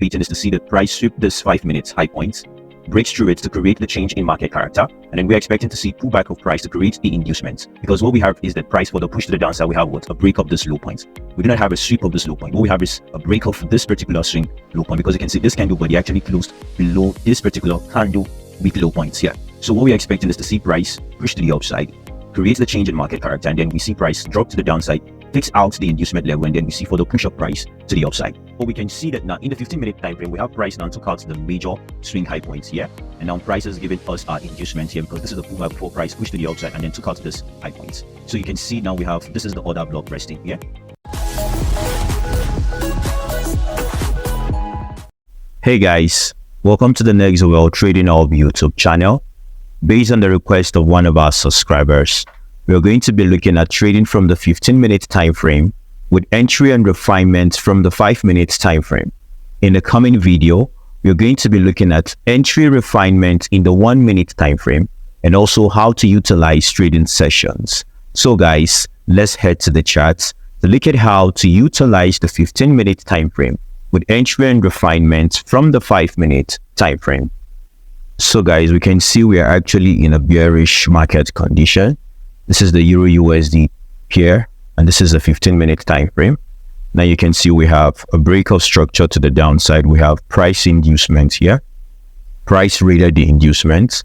is to see the price sweep this 5 minutes high points, breaks through it to create the change in market character, and then we're expecting to see pullback of price to create the inducement. Because what we have is that price for the push to the downside, we have what? A break of this low point. We do not have a sweep of this low point. What we have is a break of this particular swing low point, because you can see this candle body actually closed below this particular candle week low points here. So what we're expecting is to see price push to the upside, create the change in market character, and then we see price drop to the downside, takes out the inducement level, and then we see further push up price to the upside. But we can see that now in the 15-minute time frame, we have price now took out the major swing high points here, and now price is giving us our inducement here, because this is the pullback before price pushed to the upside and then took out this high points. So you can see now we have, this is the order block resting here. Hey guys, welcome to the Nexoel Trading Hub YouTube channel. Based on the request of one of our subscribers, we are going to be looking at trading from the 15-minute time frame with entry and refinement from the 5 minutes time frame. In the coming video, we are going to be looking at entry refinement in the 1 minute time frame and also how to utilize trading sessions. So guys, let's head to the charts to look at how to utilize the 15-minute time frame with entry and refinement from the 5 minute time frame. So guys, we can see we are actually in a bearish market condition. This is the Euro USD here, and this is the 15-minute time frame. Now you can see we have a break of structure to the downside. We have price inducement here, price rated the inducement.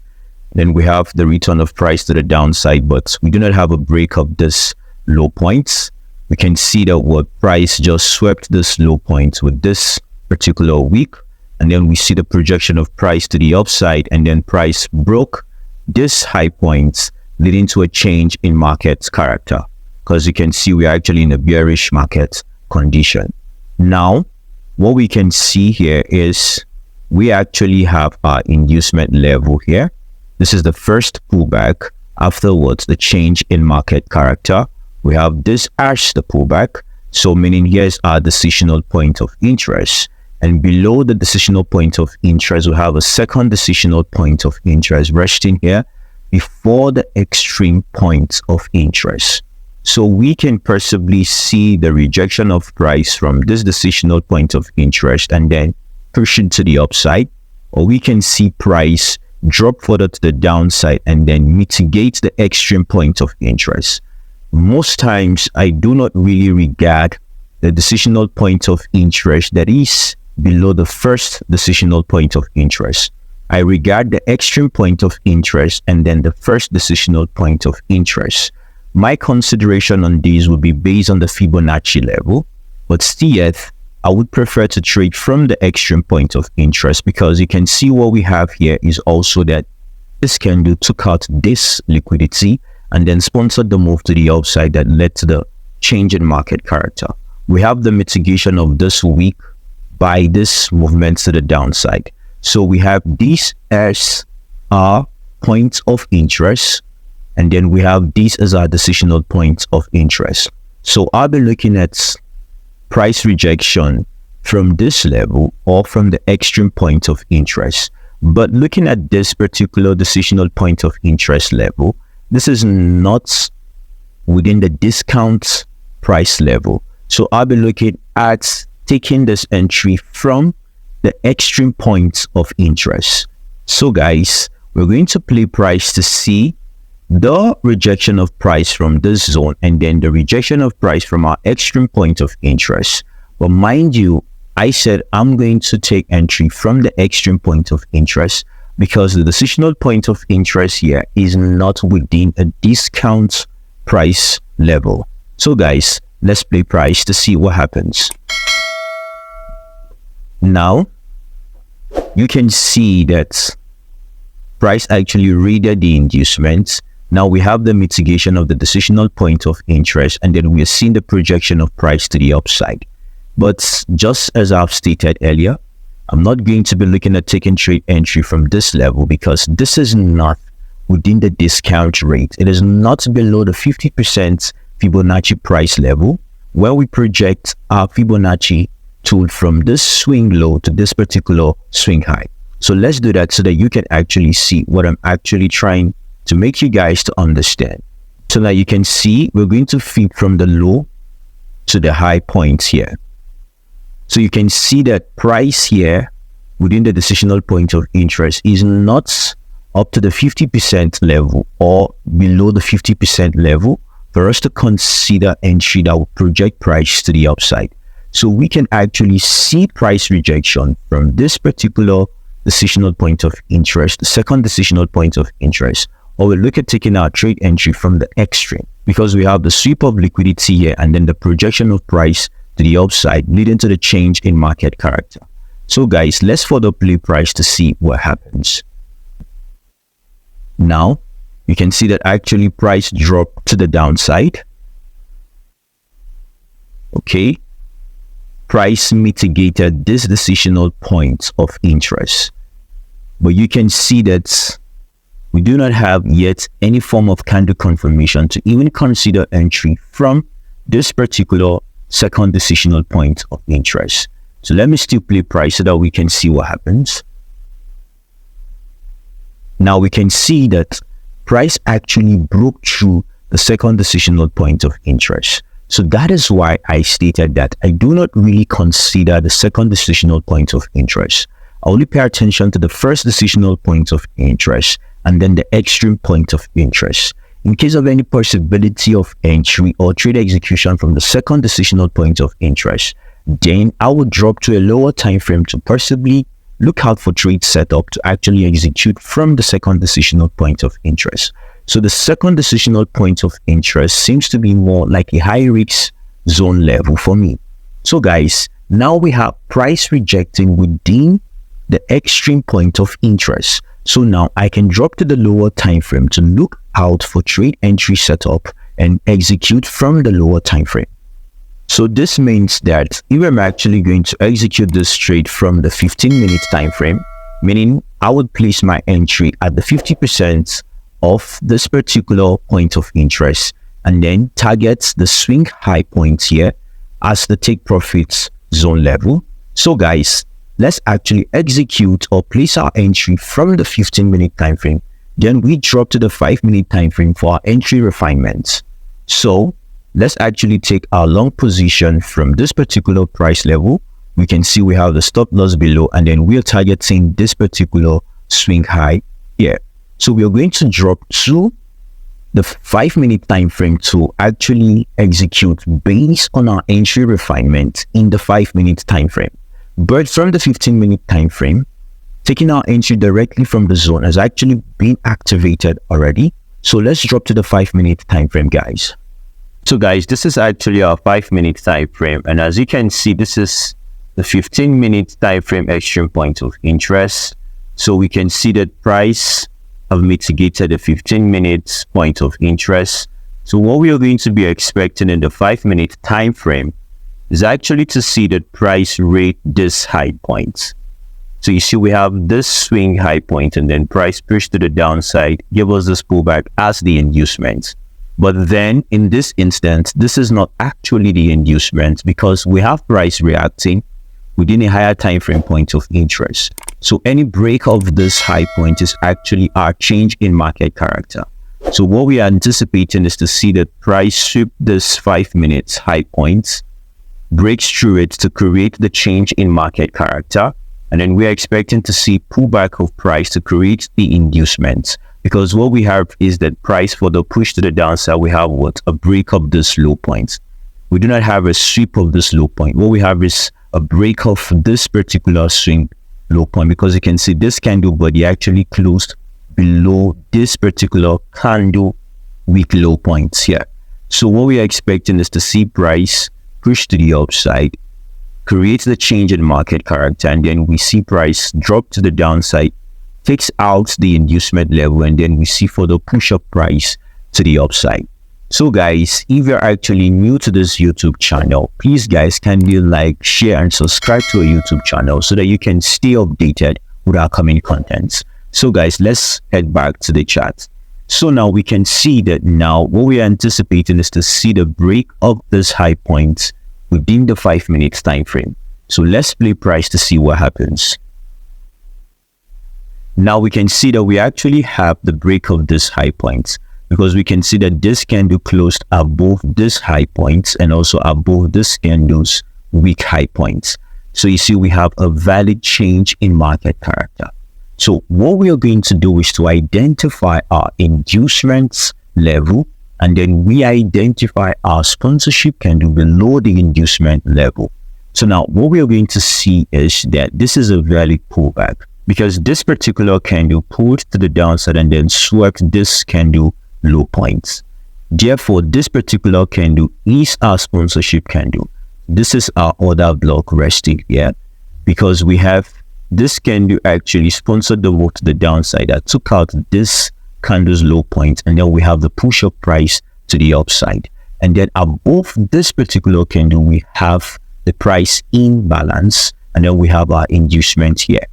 Then we have the return of price to the downside, but we do not have a break of this low points. We can see that what price just swept this low point with this particular week. And then we see the projection of price to the upside, and then price broke this high points, leading to a change in market character, because you can see we're actually in a bearish market condition. Now, what we can see here is we actually have our inducement level here. This is the first pullback. Afterwards, the change in market character. We have this as the pullback. So meaning here's our decisional point of interest. And below the decisional point of interest, we have a second decisional point of interest resting here before the extreme point of interest. So we can perceptibly see the rejection of price from this decisional point of interest and then push it to the upside, or we can see price drop further to the downside and then mitigate the extreme point of interest. Most times, I do not really regard the decisional point of interest that is below the first decisional point of interest. I regard the extreme point of interest and then the first decisional point of interest. My consideration on these will be based on the Fibonacci level, but still yet, I would prefer to trade from the extreme point of interest, because you can see what we have here is also that this candle took out this liquidity and then sponsored the move to the upside that led to the change in market character. We have the mitigation of this week by this movement to the downside. So we have these as our points of interest, and then we have these as our decisional points of interest. So I'll be looking at price rejection from this level or from the extreme point of interest. But looking at this particular decisional point of interest level, this is not within the discount price level. So I'll be looking at taking this entry from the extreme points of interest. So guys, we're going to play price to see the rejection of price from this zone and then the rejection of price from our extreme point of interest. But mind you, I said I'm going to take entry from the extreme point of interest because the decisional point of interest here is not within a discount price level. So guys, let's play price to see what happens. Now, you can see that price actually readed the inducement. Now we have the mitigation of the decisional point of interest, and then we are seeing the projection of price to the upside. But just as I've stated earlier, I'm not going to be looking at taking trade entry from this level because this is not within the discount rate. It is not below the 50% Fibonacci price level, where we project our Fibonacci tool from this swing low to this particular swing high. So let's do that so that you can actually see what I'm actually trying to make you guys to understand. So now you can see we're going to feed from the low to the high points here. So you can see that price here within the decisional point of interest is not up to the 50% level or below the 50% level for us to consider entry that will project price to the upside. So we can actually see price rejection from this particular decisional point of interest, the second decisional point of interest, or we'll look at taking our trade entry from the extreme because we have the sweep of liquidity here and then the projection of price to the upside leading to the change in market character. So guys, let's further play price to see what happens. Now, you can see that actually price dropped to the downside. Okay. Price mitigated this decisional point of interest. But you can see that we do not have yet any form of candle confirmation to even consider entry from this particular second decisional point of interest. So let me still play price so that we can see what happens. Now we can see that price actually broke through the second decisional point of interest. So that is why I stated that I do not really consider the second decisional point of interest. I only pay attention to the first decisional point of interest and then the extreme point of interest. In case of any possibility of entry or trade execution from the second decisional point of interest, then I will drop to a lower time frame to possibly look out for trade setup to actually execute from the second decisional point of interest. So the second decisional point of interest seems to be more like a high risk zone level for me. So guys, now we have price rejecting within the extreme point of interest. So now I can drop to the lower time frame to look out for trade entry setup and execute from the lower time frame. So this means that if I'm actually going to execute this trade from the 15-minute time frame, meaning I would place my entry at the 50% of this particular point of interest and then target the swing high point here as the take profits zone level. So guys, let's actually execute or place our entry from the 15-minute time frame. Then we drop to the 5-minute time frame for our entry refinement. So let's actually take our long position from this particular price level. We can see we have the stop loss below and then we're targeting this particular swing high here. So we are going to drop to the 5-minute time frame to actually execute based on our entry refinement in the 5-minute time frame. But from the 15-minute time frame, taking our entry directly from the zone has actually been activated already. So let's drop to the 5-minute time frame, guys. So guys, this is actually our 5-minute time frame, and as you can see, this is the 15-minute time frame extreme point of interest. So we can see that price have mitigated the 15-minute point of interest. So what we are going to be expecting in the 5-minute time frame is actually to see that price rate this high point. So you see we have this swing high point and then price push to the downside, give us this pullback as the inducement. But then in this instance, this is not actually the inducement because we have price reacting within a higher time frame point of interest. So any break of this high point is actually our change in market character. So what we are anticipating is to see that price sweep this 5 minutes high point, breaks through it to create the change in market character. And then we are expecting to see pullback of price to create the inducement. Because what we have is that price for the push to the downside, we have what? A break of this low point. We do not have a sweep of this low point. What we have is a break of this particular swing low point, because you can see this candle body actually closed below this particular candle week low points here. So what we are expecting is to see price push to the upside, create the change in market character, and then we see price drop to the downside, takes out the inducement level, and then we see further push up price to the upside. So guys, if you're actually new to this YouTube channel, please guys kindly like, share and subscribe to our YouTube channel so that you can stay updated with our coming contents. So guys, let's head back to the chart. So now we can see that now what we are anticipating is to see the break of this high point within the 5 minutes time frame. So let's play price to see what happens. Now we can see that we actually have the break of this high point, because we can see that this candle closed above this high point and also above this candle's weak high points. So you see we have a valid change in market character. So what we are going to do is to identify our inducements level, and then we identify our sponsorship candle below the inducement level. So now what we are going to see is that this is a valid pullback because this particular candle pulled to the downside and then swept this candle low points. Therefore, this particular candle is our sponsorship candle. This is our order block resting here because we have this candle actually sponsored the move to the downside that took out this candle's low point, and then we have the push up price to the upside. And then above this particular candle, we have the price imbalance, and then we have our inducement here.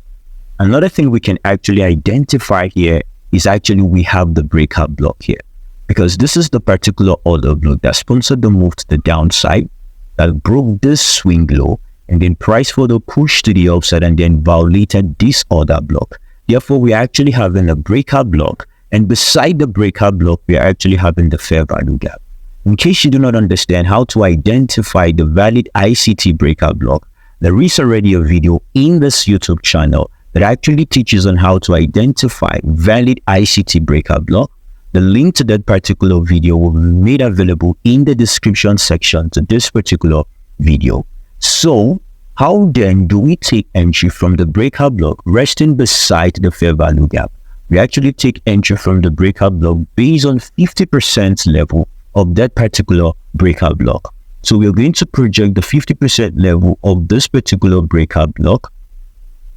Another thing we can actually identify here is actually we have the breakout block here, because this is the particular order block that sponsored the move to the downside, that broke this swing low, and then price further pushed to the upside and then violated this order block. Therefore, we are actually having a breakout block, and beside the breakout block, we are actually having the fair value gap. In case you do not understand how to identify the valid ICT breakout block, there is already a video in this YouTube channel that actually teaches on how to identify valid ICT breakout block. The link to that particular video will be made available in the description section to this particular video. So, how then do we take entry from the breakout block resting beside the fair value gap? We actually take entry from the breakout block based on 50% level of that particular breakout block. So we're going to project the 50% level of this particular breakout block,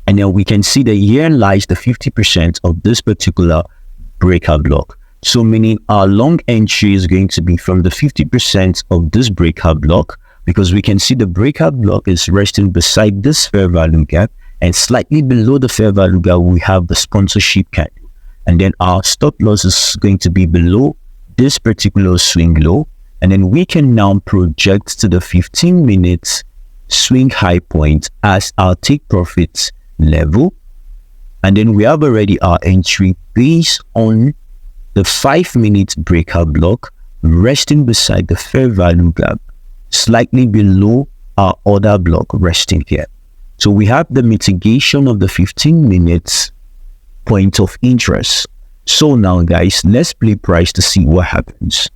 and then we can see that here lies the 50% of this particular breakout block. So meaning our long entry is going to be from the 50% of this breakout block, because we can see the breakout block is resting beside this fair value gap, and slightly below the fair value gap we have the sponsorship candle, and then our stop loss is going to be below this particular swing low, and then we can now project to the 15 minutes swing high point as our take profits level, and then we have already our entry based on the 5 minute breakout block resting beside the fair value gap, slightly below our order block resting here. So we have the mitigation of the 15 minutes point of interest. So now guys, let's play price to see what happens.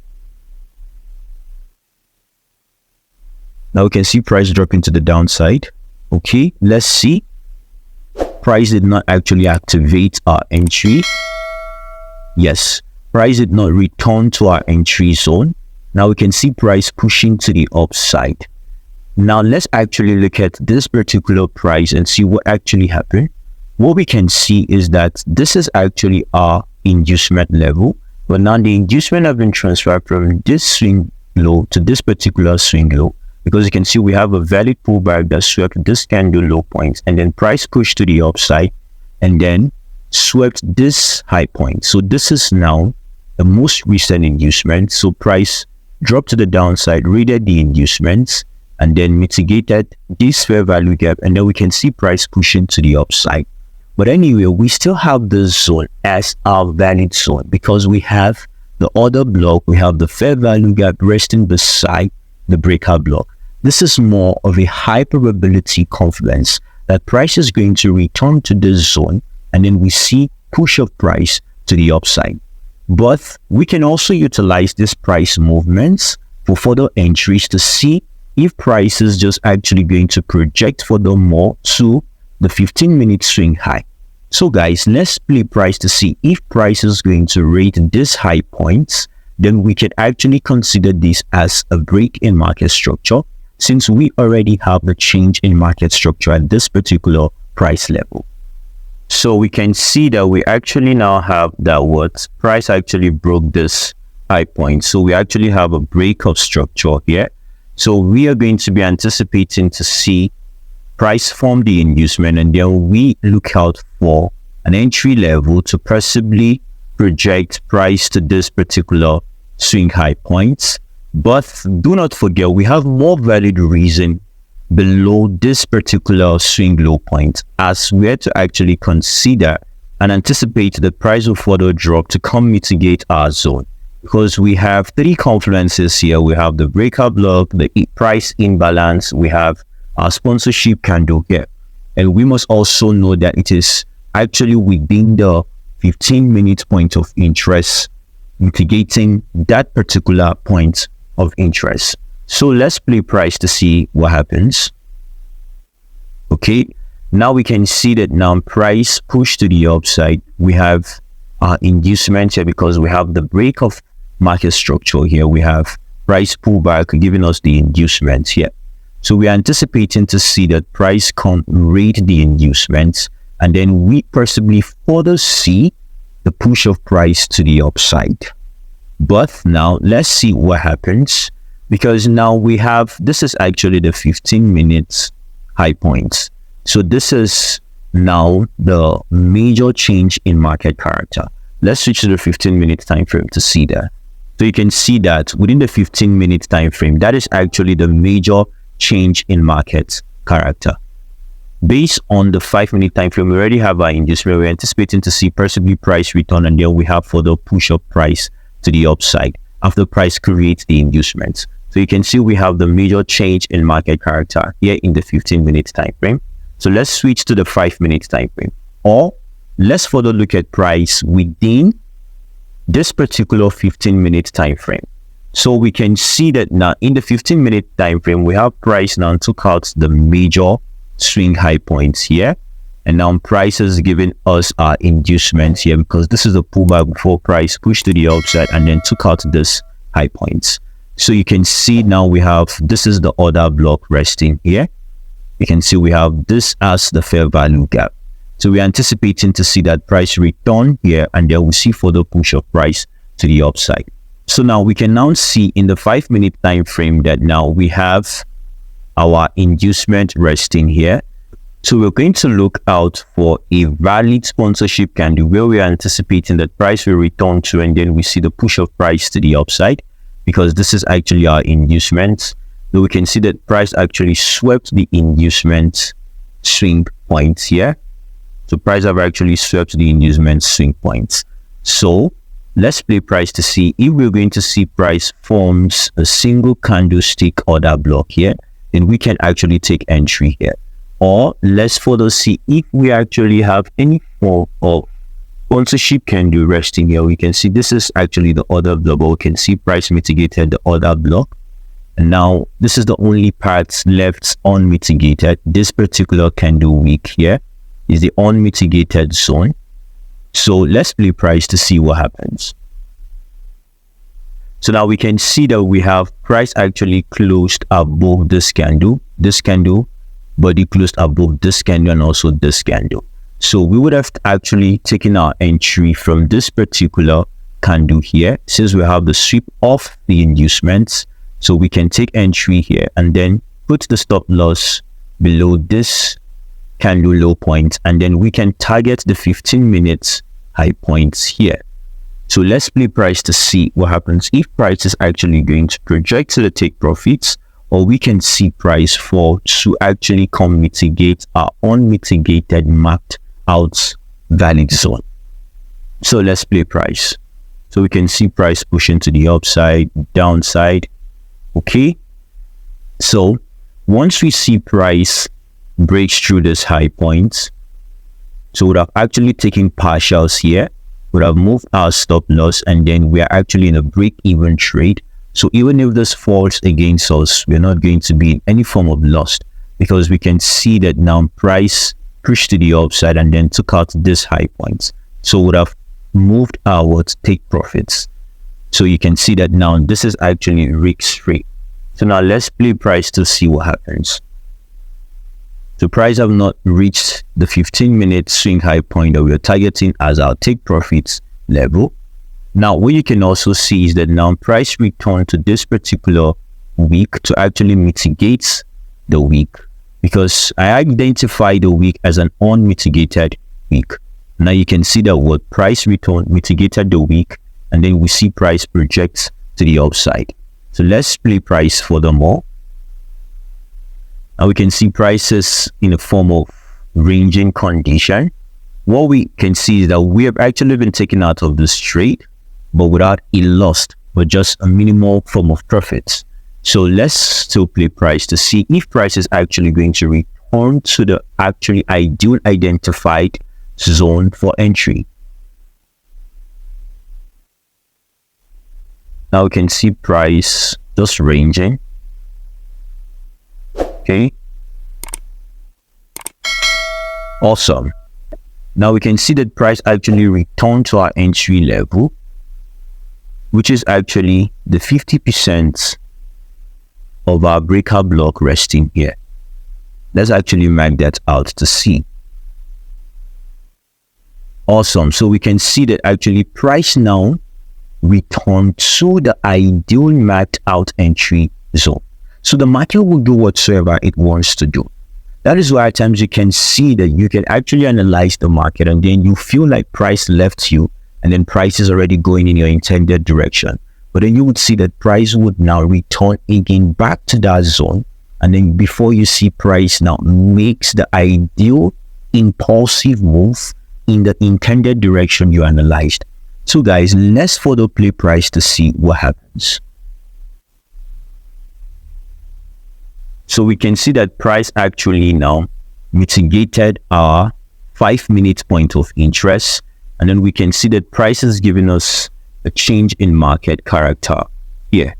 Now we can see price dropping to the downside. Okay, let's see. Price did not actually activate our entry. Yes, price did not return to our entry zone. Now we can see price pushing to the upside. Now let's actually look at this particular price and see what actually happened. What we can see is that this is actually our inducement level, but now the inducement have been transferred from this swing low to this particular swing low, because you can see we have a valid pullback that swept this candle low point, and then price pushed to the upside and then swept this high point. So this is now the most recent inducement. So price dropped to the downside, readed the inducements, and then mitigated this fair value gap, and then we can see price pushing to the upside. But anyway, we still have this zone as our valid zone because we have the order block, we have the fair value gap resting beside the breakout block. This is more of a high probability confidence that price is going to return to this zone, and then we see push of price to the upside. But we can also utilize this price movements for further entries to see if price is just actually going to project furthermore to the 15 minute swing high. So guys, let's play price to see if price is going to rate this high points. Then we can actually consider this as a break in market structure, since we already have the change in market structure at this particular price level. So we can see that we actually now have that what price actually broke this high point. So we actually have a break of structure here. So we are going to be anticipating to see price form the inducement, and then we look out for an entry level to possibly project price to this particular swing high points. But do not forget, we have more valid reason below this particular swing low point, as we had to actually consider and anticipate the price will further drop to come mitigate our zone, because we have three confluences here. We have the breakout block, the price imbalance, we have our sponsorship candle here. And we must also know that it is actually within the 15-minute point of interest, mitigating that particular point of interest. So let's play price to see what happens. Okay, now we can see that now price push to the upside. We have inducement here because we have the break of market structure here. We have price pullback giving us the inducement here. So we are anticipating to see that price can rate the inducements, and then we possibly further see the push of price to the upside. But now let's see what happens, because now we have, this is actually the 15 minutes high points. So this is now the major change in market character. Let's switch to the 15-minute time frame to see that. So you can see that within the 15-minute time frame, that is actually the major change in market character. Based on the 5-minute time frame, we already have our inducement. We're anticipating to see possibly price return, and then we have further push of price to the upside after price creates the inducement. So you can see we have the major change in market character here in the 15-minute time frame. So let's switch to the 5-minute time frame, or let's further look at price within this particular 15-minute time frame. So we can see that now in the 15-minute time frame, we have price now took out the major swing high points here, and now price is giving us our inducement here because this is a pullback before price pushed to the upside and then took out this high points. So you can see now we have, this is the order block resting here. You can see we have this as the fair value gap. So we're anticipating to see that price return here, and then we'll see further push of price to the upside. So now we can now see in the 5-minute time frame that now we have our inducement resting here. So we're going to look out for a valid sponsorship candle where we are anticipating that price will return to, and then we see the push of price to the upside, because this is actually our inducement. So we can see that price actually swept the inducement swing points here. So price have actually swept the inducement swing points. So let's play price to see if we're going to see price forms a single candlestick order block here, then we can actually take entry here. Or let's further see if we actually have any form of sponsorship candle resting here. We can see this is actually the order block, but we can see price mitigated the order block. And now this is the only part left unmitigated. This particular candle wick here is the unmitigated zone. So let's play price to see what happens. So now we can see that we have price actually closed above this candle, but it closed above this candle and also this candle. So we would have actually taken our entry from this particular candle here, since we have the sweep of the inducements. So we can take entry here and then put the stop loss below this candle low point, and then we can target the 15 minutes high points here. So let's play price to see what happens if price is actually going to project to the take profits, or we can see price fall to actually come mitigate our unmitigated marked out valid zone. So let's play price. So we can see price pushing to the upside, downside. Okay. So once we see price breaks through this high point, so we'd have actually taken partials here, would have moved our stop loss, and then we are actually in a break-even trade. So even if this falls against us, we're not going to be in any form of loss, because we can see that now price pushed to the upside and then took out this high point. So would have moved our take profits. So you can see that now this is actually risk-free. So now let's play price to see what happens. So price have not reached the 15-minute swing high point that we are targeting as our take profits level. Now what you can also see is that now price returned to this particular week to actually mitigate the week, because I identify the week as an unmitigated week. Now you can see that what price return mitigated the week, and then we see price project to the upside. So let's play price furthermore. Now we can see prices in a form of ranging condition. What we can see is that we have actually been taken out of this trade, but without a loss, but just a minimal form of profits. So let's still play price to see if price is actually going to return to the actually ideal identified zone for entry. Now we can see price just ranging. Okay. Awesome. Now we can see that price actually returned to our entry level, which is actually the 50% of our breakout block resting here. Let's actually mark that out to see. Awesome. So we can see that actually price now returned to the ideal marked out entry zone. So the market will do whatsoever it wants to do. That is why at times you can see that you can actually analyze the market and then you feel like price left you and then price is already going in your intended direction. But then you would see that price would now return again back to that zone. And then before you see price now makes the ideal impulsive move in the intended direction you analyzed. So guys, let's further play price to see what happens. So we can see that price actually now mitigated our 5-minute point of interest. And then we can see that price is giving us a change in market character here.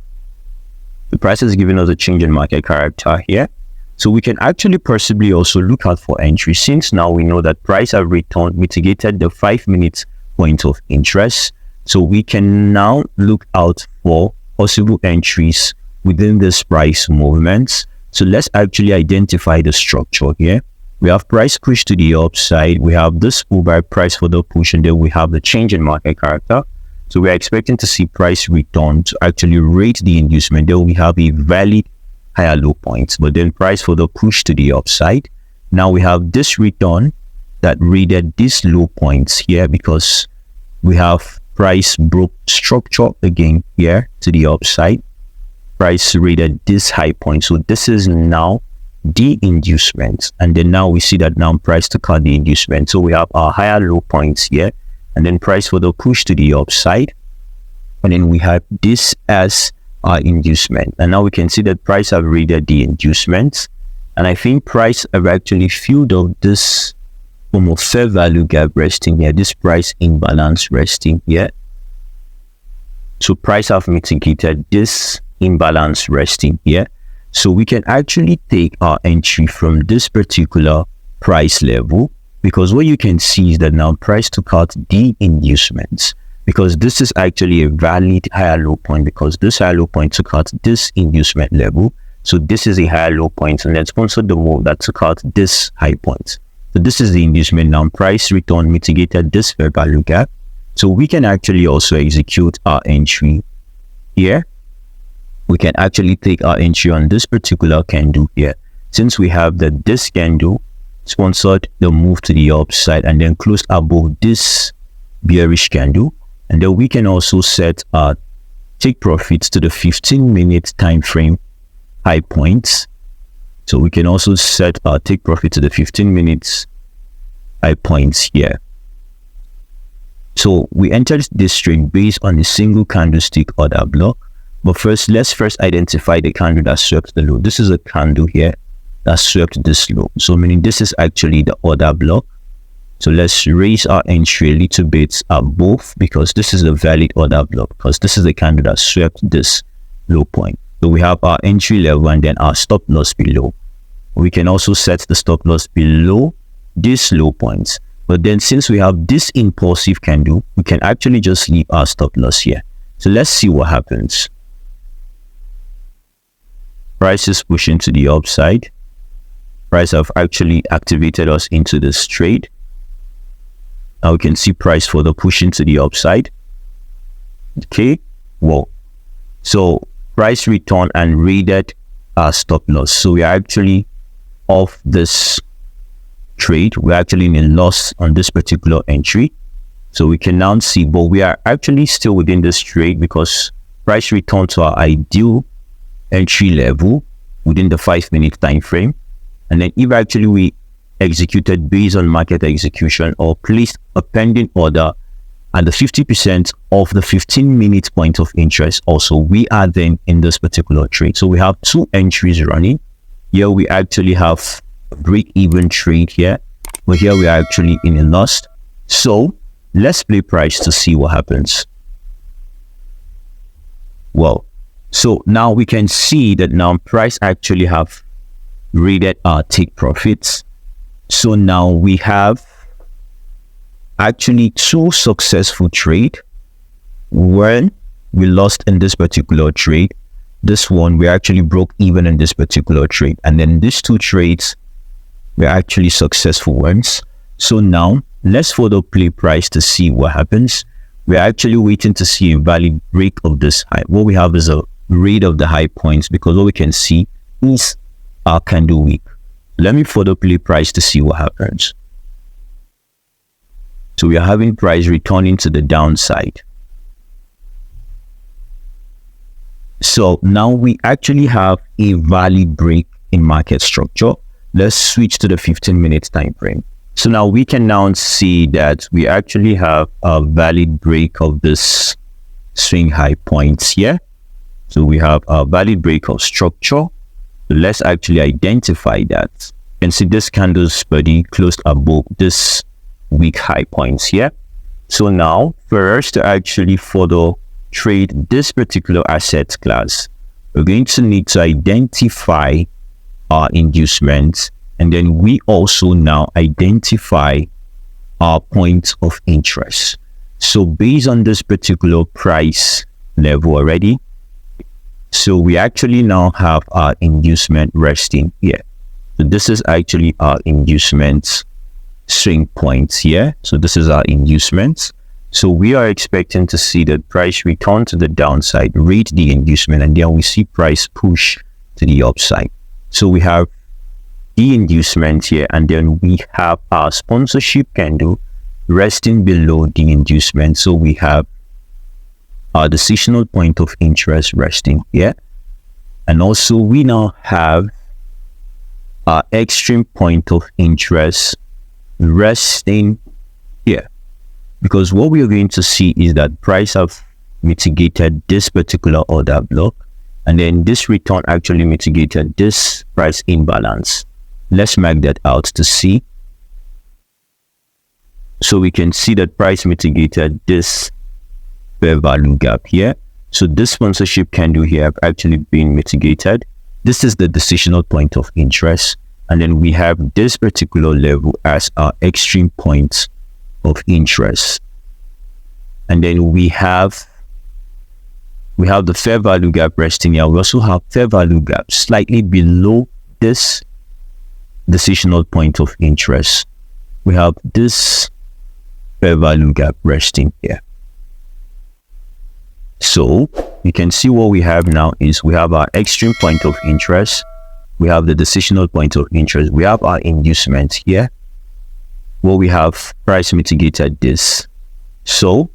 The price is giving us a change in market character here. So we can actually possibly also look out for entry, since now we know that price have returned, mitigated the 5-minute point of interest. So we can now look out for possible entries within this price movements. So let's actually identify the structure here. We have price push to the upside. We have this pull by price for the push, and then we have the change in market character. So we are expecting to see price return to actually rate the inducement. Then we have a valid higher low point, but then price for the push to the upside. Now we have this return that rated these low points here because we have price broke structure again here to the upside. Price rated this high point. So this is now the inducement. And then now we see that now price took out the inducement. So we have our higher low points here. And then price for the push to the upside. And then we have this as our inducement. And now we can see that price have rated the inducement. And I think price have actually filled up this almost fair value gap resting here. This price imbalance resting here. So price have mitigated this imbalance resting here. So we can actually take our entry from this particular price level, because what you can see is that now price took out the inducements, because this is actually a valid higher low point, because this higher low point took out this inducement level. So this is a higher low point, and then sponsored the move that took out this high point. So this is the inducement. Now price return mitigated this fair value gap. So we can actually also execute our entry here. We can actually take our entry on this particular candle here. Since we have that this candle sponsored the move to the upside and then closed above this bearish candle, and then we can also set our take profits to the 15-minute time frame high points. So we can also set our take profit to the 15 minutes high points here. So we entered this trade based on a single candlestick order block. But let's identify the candle that swept the low. This is a candle here that swept this low. So meaning this is actually the order block. So let's raise our entry a little bit above, because this is a valid order block, because this is the candle that swept this low point. So we have our entry level and then our stop loss below. We can also set the stop loss below this low points. But then since we have this impulsive candle, we can actually just leave our stop loss here. So let's see what happens. Price is pushing to the upside. Price have actually activated us into this trade. Now we can see price for the pushing to the upside. Okay, whoa. So price return and raided our stop loss. So we are actually off this trade. We're actually in a loss on this particular entry. So we can now see, but we are actually still within this trade because price returned to our ideal entry level within the 5-minute time frame. And then if actually we executed based on market execution or placed a pending order and the 50% of the 15-minute point of interest also, we are then in this particular trade. So we have two entries running. Here we actually have a break-even trade here, but here we are actually in a loss. So let's play price to see what happens. Well, so now we can see that now price actually have rated our take profits. So now we have actually two successful trade. When we lost in this particular trade, this one we actually broke even in this particular trade, and then these two trades were actually successful ones. So now let's further play price to see what happens. We're actually waiting to see a valid break of this high. What we have is a rate of the high points, because what we can see is our candle wick. Let me further play price to see what happens. So we are having price returning to the downside. So now we actually have a valid break in market structure. Let's switch to the 15-minute time frame. So now we can now see that we actually have a valid break of this swing high points here. So we have a valid break of structure. So let's actually identify that. You can see this candle's body closed above this weak high points here. So now for us to actually further trade this particular asset class, we're going to need to identify our inducements, and then we also now identify our points of interest. So based on this particular price level already, so we actually now have our inducement resting here. So this is actually our inducement swing points here. So this is our inducements. So we are expecting to see that price return to the downside, rate the inducement, and then we see price push to the upside. So we have the inducement here, and then we have our sponsorship candle resting below the inducement. So we have our decisional point of interest resting here, and also we now have our extreme point of interest resting here, because what we are going to see is that price have mitigated this particular order block, and then this return actually mitigated this price imbalance. Let's mark that out to see. So we can see that price mitigated this fair value gap here. So this sponsorship candle here have actually been mitigated. This is the decisional point of interest, and then we have this particular level as our extreme point of interest, and then we have the fair value gap resting here. We also have fair value gap slightly below this decisional point of interest. We have this fair value gap resting here. So you can see what we have now is we have our extreme point of interest, we have the decisional point of interest, we have our inducement here. What we have, price mitigated this. So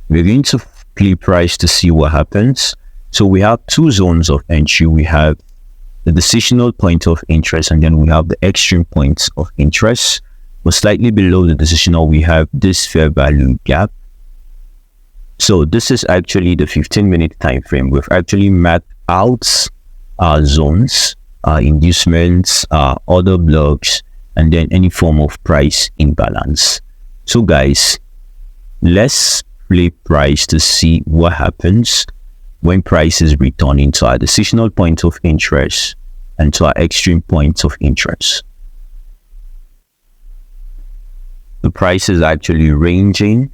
we're going to play price to see what happens. So we have two zones of entry. We have the decisional point of interest, and then we have the extreme points of interest. But slightly below the decisional, we have this fair value gap. So this is actually the 15-minute time frame. We've actually mapped out our zones, our inducements, our order blocks, and then any form of price imbalance. So guys, let's play price to see what happens when price is returning to our decisional point of interest and to our extreme points of interest. The price is actually ranging.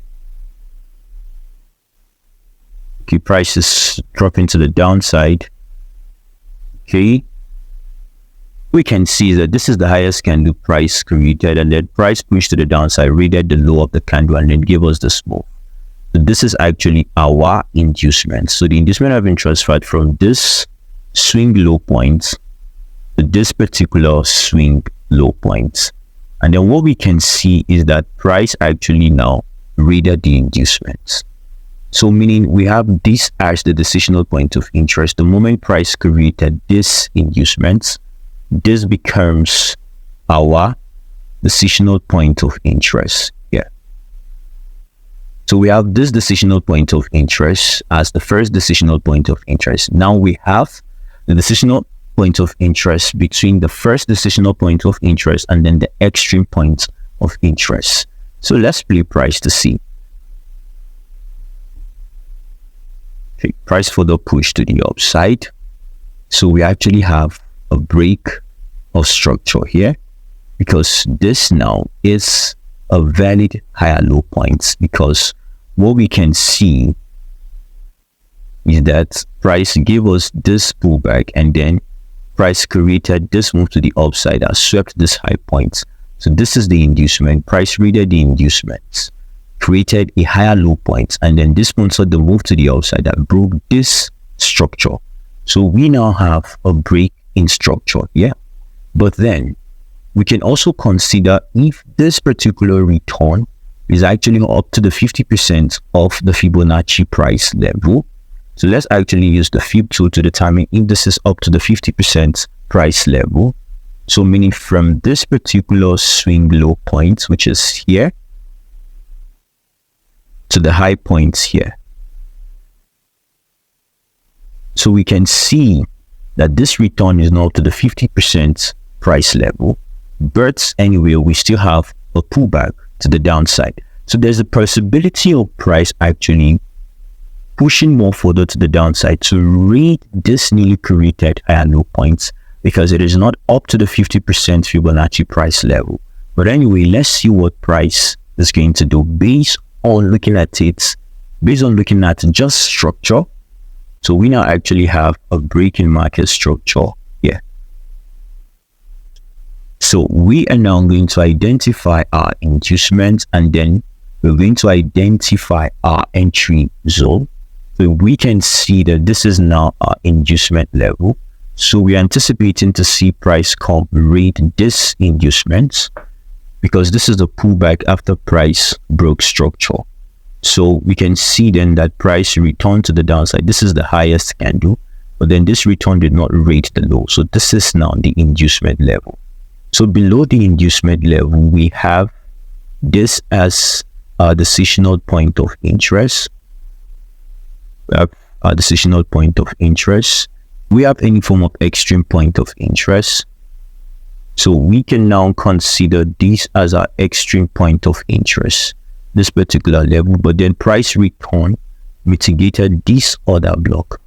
Okay, price is dropping to the downside. Okay, we can see that this is the highest candle price created, and then price pushed to the downside, rated the low of the candle, and then gave us this move. So this is actually our inducement. So the inducement have been transferred from this swing low point to this particular swing low point. And then what we can see is that price actually now rated the inducements. So meaning we have this as the decisional point of interest. The moment price created this inducement, this becomes our decisional point of interest here. So we have this decisional point of interest as the first decisional point of interest. Now we have the decisional point of interest between the first decisional point of interest and then the extreme point of interest. So let's play price to see. Okay, price further push to the upside. So we actually have a break of structure here, because this now is a valid higher low point, because what we can see is that price gave us this pullback and then price created this move to the upside that swept this high point. So this is the inducement. Price readed the inducement, created a higher low point, and then this sponsored the move to the upside that broke this structure. So we now have a break in structure, yeah. But then we can also consider if this particular return is actually up to the 50% of the Fibonacci price level. So let's actually use the Fib tool to determine if this is up to the 50% price level. So meaning from this particular swing low point, which is here, to the high points here. So we can see that this return is now to the 50% price level, but anyway, we still have a pullback to the downside. So there's a possibility of price actually pushing more further to the downside to read this newly created higher low points, because it is not up to the 50% Fibonacci price level. But anyway, let's see what price is going to do based on looking at it, based on looking at just structure. So we now actually have a break in market structure here. So we are now going to identify our inducement, and then we're going to identify our entry zone. So we can see that this is now our inducement level. So we're anticipating to see price come read this inducement, because this is the pullback after price broke structure. So we can see then that price returned to the downside. This is the highest candle, but then this return did not read the low. So this is now the inducement level. So below the inducement level, we have this as our decisional point of interest. We have our decisional point of interest. We have any form of extreme point of interest. So we can now consider this as our extreme point of interest, this particular level, but then price return mitigated this other block.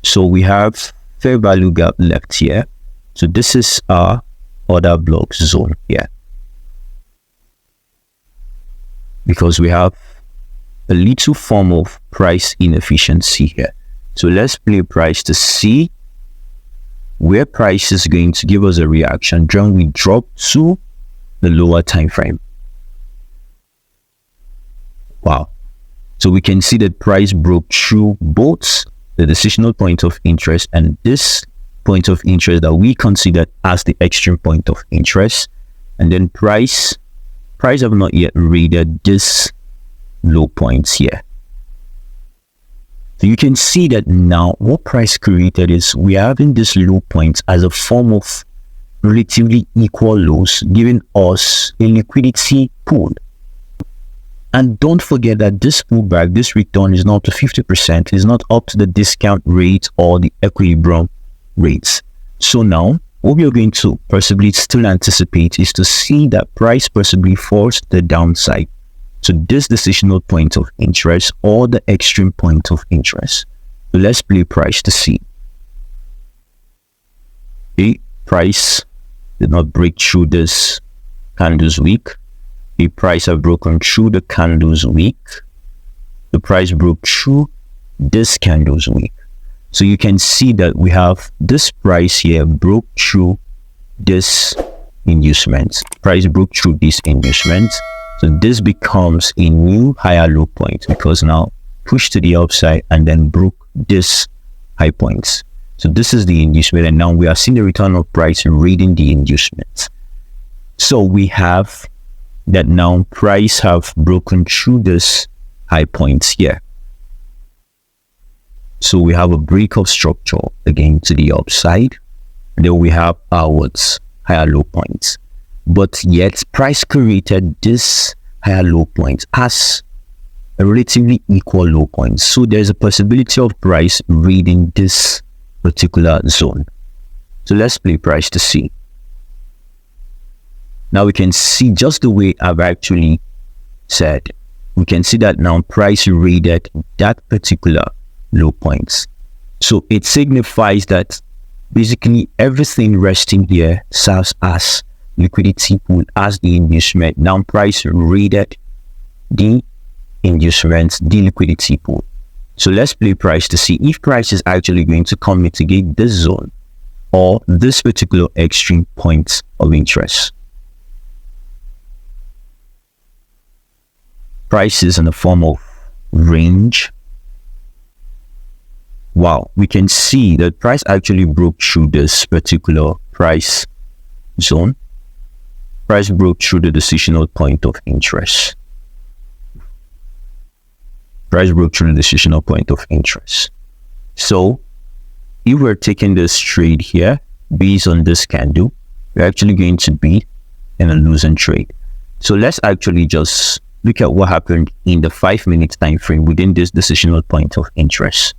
So we have fair value gap left here. So this is our other block zone here, because we have a little form of price inefficiency here. So let's play price to see where price is going to give us a reaction when we drop to the lower time frame. Wow. So we can see that price broke through both the decisional point of interest and this point of interest that we considered as the extreme point of interest. And then price have not yet readed this low points here. So you can see that now what price created is we are having this low point as a form of relatively equal lows, giving us a liquidity pool. And don't forget that this pullback, this return is not to 50%, is not up to the discount rate or the equilibrium rates. So now what we are going to possibly still anticipate is to see that price possibly falls to the downside to this decisional point of interest or the extreme point of interest. So let's play price to see. Okay, price did not break through this candles week. The price have broken through the candles week. The price broke through this candles week. So you can see that we have this price here broke through this inducement. Price broke through this inducement. So this becomes a new higher low point, because now pushed to the upside and then broke this high points. So this is the inducement, and now we are seeing the return of price reading the inducement. So we have that now price have broken through this high points here. So we have a break of structure again to the upside. Then we have our higher low points. But yet price created this higher low point as a relatively equal low point. So there's a possibility of price reading this particular zone. So let's play price to see. Now we can see just the way I've actually said. We can see that now price readed that particular low points. So it signifies that basically everything resting here serves as liquidity pool, as the inducement. Now price readed the inducement, the liquidity pool. So let's play price to see if price is actually going to come mitigate this zone or this particular extreme point of interest. Price is in the form of range. Wow, we can see that price actually broke through this particular price zone. Price broke through the decisional point of interest. Price broke through the decisional point of interest. So if we're taking this trade here based on this candle, we're actually going to be in a losing trade. So let's actually just look at what happened in the 5-minute time frame within this decisional point of interest.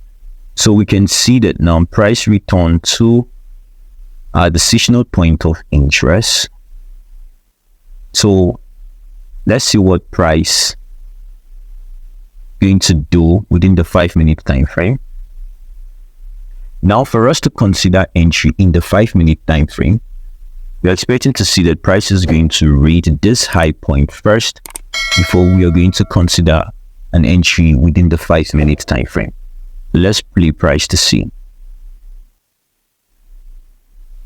So we can see that now price returned to our decisional point of interest. So let's see what price going to do within the 5-minute time frame. Now for us to consider entry in the 5-minute time frame, we're expecting to see that price is going to read this high point first before we are going to consider an entry within the 5-minute time frame. Let's play price to see.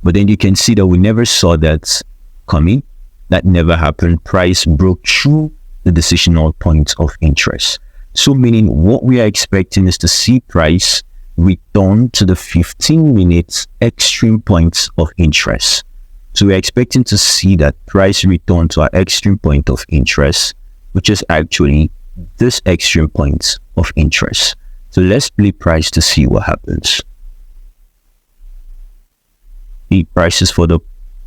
But then you can see that we never saw that coming. That never happened. Price broke through the decisional point of interest. So meaning what we are expecting is to see price return to the 15-minute extreme points of interest. So we're expecting to see that price return to our extreme point of interest, which is actually this extreme point of interest. So let's play price to see what happens. The prices for the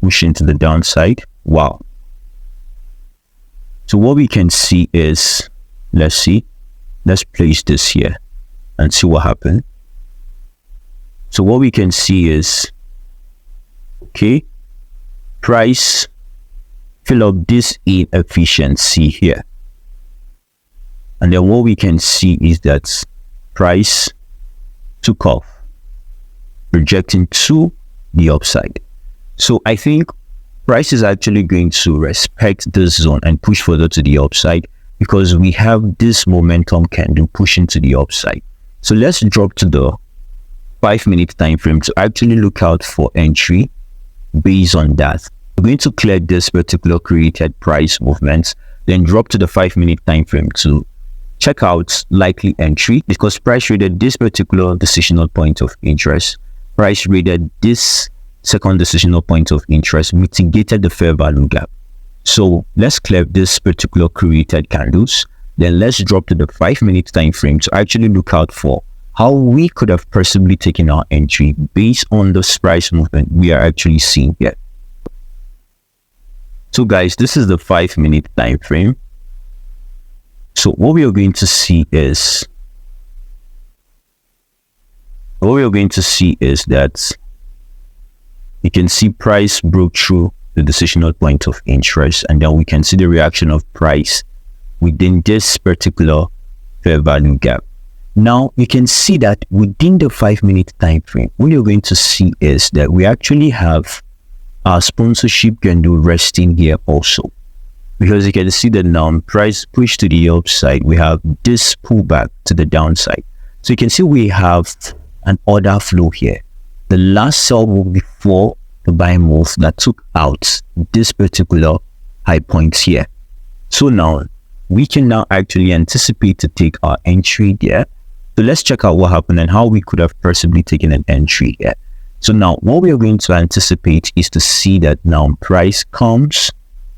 push into the downside. Wow. So what we can see is, let's place this here and see what happened. So what we can see is, okay, price fill up this inefficiency here. And then what we can see is that price took off, projecting to the upside. So I think price is actually going to respect this zone and push further to the upside because we have this momentum candle pushing to the upside. So let's drop to the 5-minute time frame to actually look out for entry based on that. We're going to clear this particular created price movements, then drop to the 5-minute time frame to check out likely entry because price rated this particular decisional point of interest. Price rated this second decisional point of interest, mitigated the fair value gap. So let's clear this particular created candles. Then let's drop to the 5-minute time frame to actually look out for how we could have possibly taken our entry based on this price movement we are actually seeing here. So guys, this is the 5-minute time frame. So what we are going to see is that you can see price broke through the decisional point of interest, and then we can see the reaction of price within this particular fair value gap. Now you can see that within the 5-minute time frame, what you're going to see is that we actually have our sponsorship candle resting here also, because you can see that now price push to the upside, we have this pullback to the downside. So you can see we have an order flow here. The last sell move before the buy move that took out this particular high points here. So now we can now actually anticipate to take our entry there. So let's check out what happened and how we could have possibly taken an entry here. So now what we are going to anticipate is to see that now price comes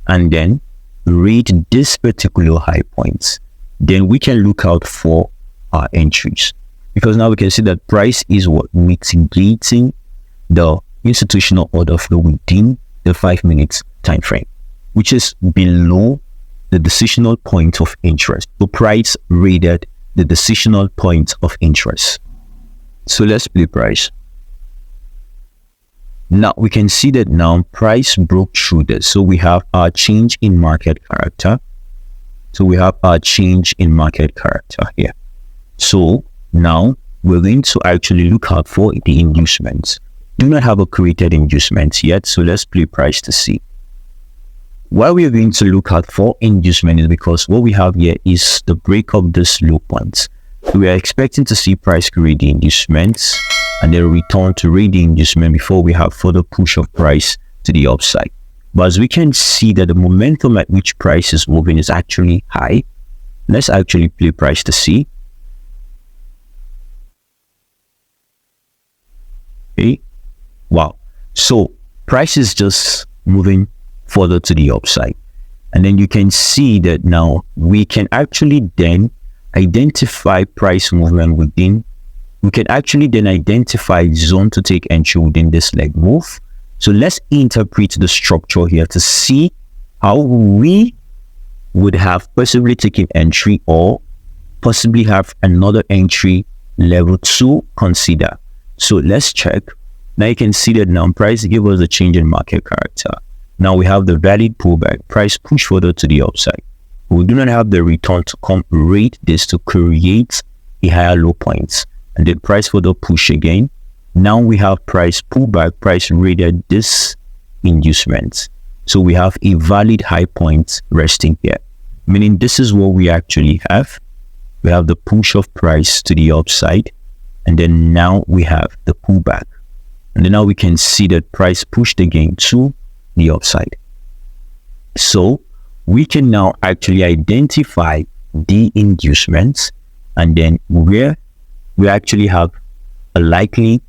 and then read this particular high points. Then we can look out for our entries, because now we can see that price is what mitigating the institutional order flow within the 5-minute time frame, which is below the decisional point of interest. So price rated the decisional point of interest. So let's play price. Now we can see that now price broke through this. So we have our change in market character. So we have our change in market character here. So now we're going to actually look out for the inducements. Do not have a created inducement yet. So let's play price to see. Why we are going to look out for inducement is because what we have here is the break of this low point. So we are expecting to see price create the inducements and then return to read the inducement before we have further push of price to the upside. But as we can see that the momentum at which price is moving is actually high. Let's actually play price to see. Okay. Wow. So price is just moving further to the upside. And then you can see that now we can actually then identify price movement within. We can actually then identify zone to take entry within this leg move. So let's interpret the structure here to see how we would have possibly taken entry or possibly have another entry level to consider. So let's check. Now you can see that now price give us a change in market character. Now we have the valid pullback. Price push further to the upside. We do not have the return to come rate this to create a higher low points. And then price further push again. Now we have price pullback, price rated this inducement. So we have a valid high point resting here. Meaning this is what we actually have. We have the push of price to the upside. And then now we have the pullback. And then now we can see that price pushed again to the upside. So we can now actually identify the inducements and then where we actually have a likely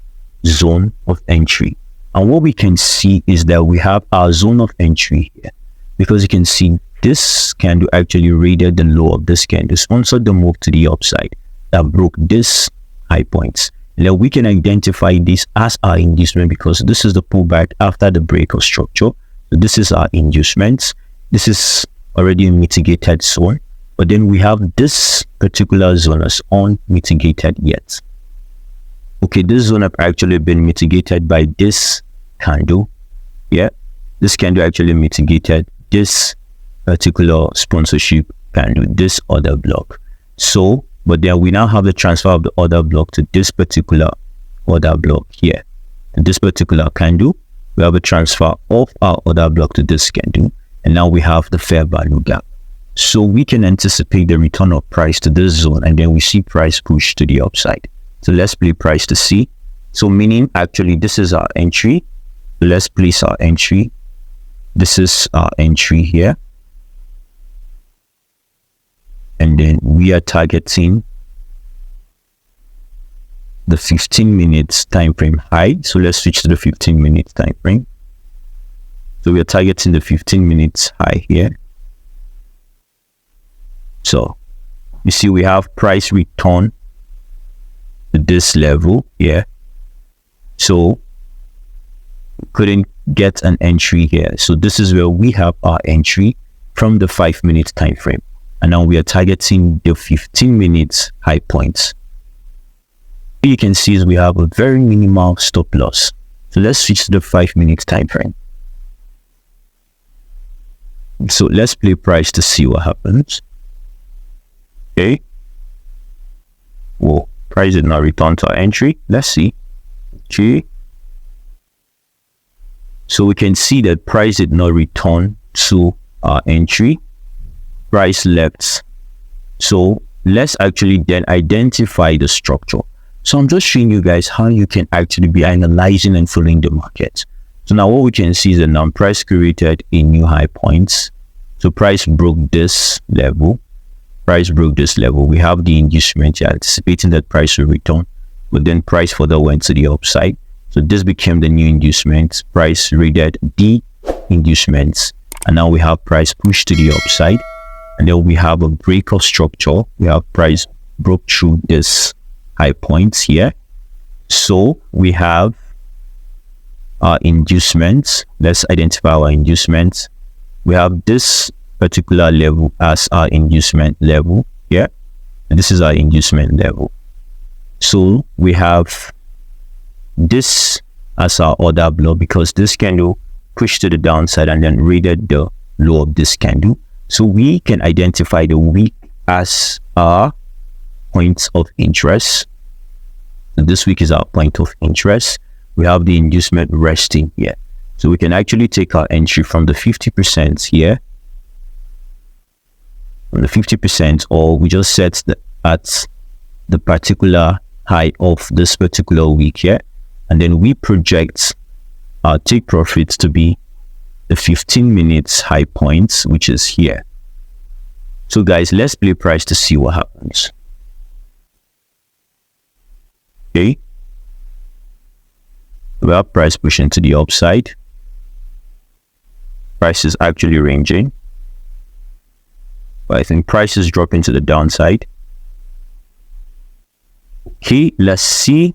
zone of entry. And what we can see is that we have our zone of entry here, because you can see this candle actually rated the low of this candle, sponsored the move to the upside that broke this high points. Now we can identify this as our inducement because this is the pullback after the break of structure. So this is our inducement. This is already a mitigated zone, but then we have this particular zone as unmitigated yet. Okay, this zone have actually been mitigated by this candle. Yeah, this candle actually mitigated this particular sponsorship candle, this other block. So, but then we now have the transfer of the other block to this particular other block here. And this particular candle, we have a transfer of our other block to this candle. And now we have the fair value gap. So we can anticipate the return of price to this zone and then we see price push to the upside. So let's play price to see. So meaning actually this is our entry. Let's place our entry. This is our entry here. And then we are targeting the 15 minutes time frame high. So let's switch to the 15 minutes time frame. So we are targeting the 15 minutes high here. So you see we have price return to this level here. So we couldn't get an entry here. So this is where we have our entry from the 5 minute time frame. And now we are targeting the 15 minutes high points. You can see is we have a very minimal stop loss. So let's switch to the 5 minute time frame. So let's play price to see what happens. Okay. Whoa, price did not return to our entry. Let's see. Okay. So we can see that price did not return to our entry. Price left. So let's actually then identify the structure. So I'm just showing you guys how you can actually be analyzing and following the market. So now what we can see is that now price created a new high points. So price broke this level. Price broke this level. We have the inducement here, anticipating that price will return, but then price further went to the upside. So this became the new inducement. Price rated the inducements, and now we have price pushed to the upside. And then we have a break of structure. We have price broke through this high points here. So we have our inducements. Let's identify our inducements. We have this particular level as our inducement level. Yeah, and this is our inducement level. So we have this as our order block because this candle pushed to the downside and then raided the low of this candle. So we can identify the week as our point of interest. So this week is our point of interest. We have the inducement resting here. So we can actually take our entry from the 50% here, from the 50%, or we just set at the particular high of this particular week here. And then we project our take profits to be the 15 minutes high points, which is here. So guys, let's play price to see what happens. Okay. We have price pushing to the upside. Price is actually ranging. But I think price is dropping to the downside. Okay, let's see.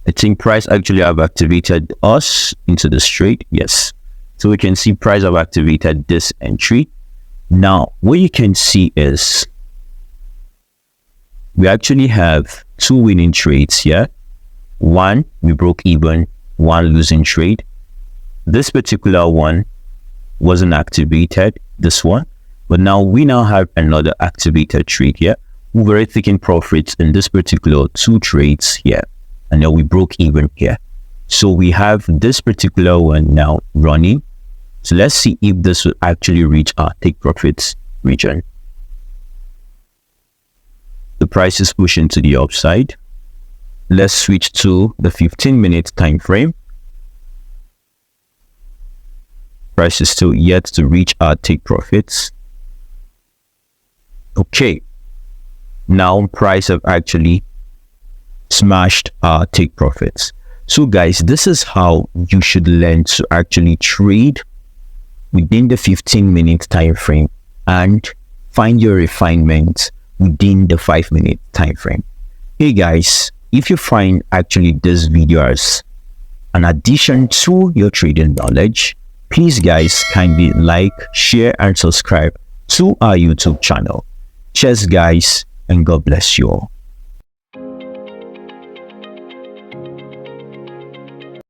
I think price actually have activated us into the straight. Yes. So we can see price have activated this entry. Now, what you can see is we actually have two winning trades here. One, we broke even, one losing trade. This particular one wasn't activated, this one. But now we have another activated trade here. We're already taking profits in this particular two trades here. And then we broke even here. So we have this particular one now running. So let's see if this will actually reach our take profits region. The price is pushing to the upside. Let's switch to the 15-minute time frame. Price is still yet to reach our take profits. Okay. Now price have actually smashed our take profits. So guys, this is how you should learn to actually trade within the 15-minute time frame and find your refinement within the 5-minute time frame. Hey guys, if you find actually this video as an addition to your trading knowledge, please guys kindly like, share and subscribe to our YouTube channel. Cheers guys, and God bless you all.